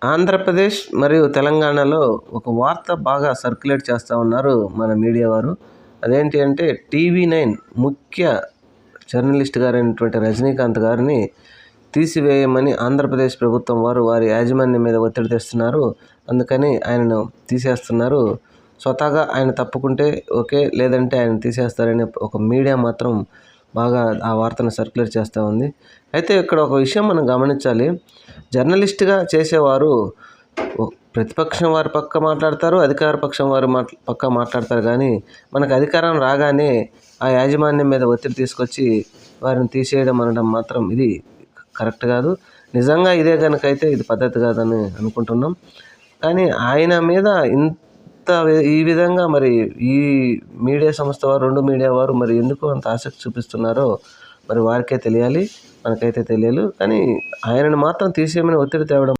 ఆంధ్రప్రదేశ్ మరియు తెలంగాణలో ఒక వార్త బాగా సర్క్యులేట్ చేస్తూ ఉన్నారు మన మీడియా వారు. అదేంటి అంటే టీవీ9 ముఖ్య జర్నలిస్ట్ గారైనటువంటి రజనీకాంత్ గారిని తీసివేయమని ఆంధ్రప్రదేశ్ ప్రభుత్వం వారు వారి యాజమాన్యం మీద ఒత్తిడి తెస్తున్నారు. అందుకని ఆయనను తీసేస్తున్నారు. స్వతహాగా ఆయన తప్పుకుంటే ఓకే, లేదంటే ఆయన తీసేస్తారని ఒక మీడియా మాత్రం బాగా ఆ వార్తను సర్క్యులేట్ చేస్తూ ఉంది. అయితే ఇక్కడ ఒక విషయం మనం గమనించాలి. జర్నలిస్ట్గా చేసేవారు ప్రతిపక్షం వారి పక్క మాట్లాడతారు, అధికార పక్షం వారి పక్క మాట్లాడతారు. కానీ మనకు అధికారం రాగానే ఆ యాజమాన్యం మీద ఒత్తిడి తీసుకొచ్చి వారిని తీసేయడం అనడం మాత్రం ఇది కరెక్ట్ కాదు. నిజంగా ఇదే కనుకైతే ఇది పద్ధతి కాదని అనుకుంటున్నాం. కానీ ఆయన మీద ఈ విధంగా మరి ఈ మీడియా సంస్థ వారు, 2 మీడియా వారు మరి ఎందుకు అంత ఆసక్తి చూపిస్తున్నారో మరి వారికే తెలియాలి, మనకైతే తెలియదు. కానీ ఆయనను మాత్రం తీసేయమని ఒత్తిడి తేవడం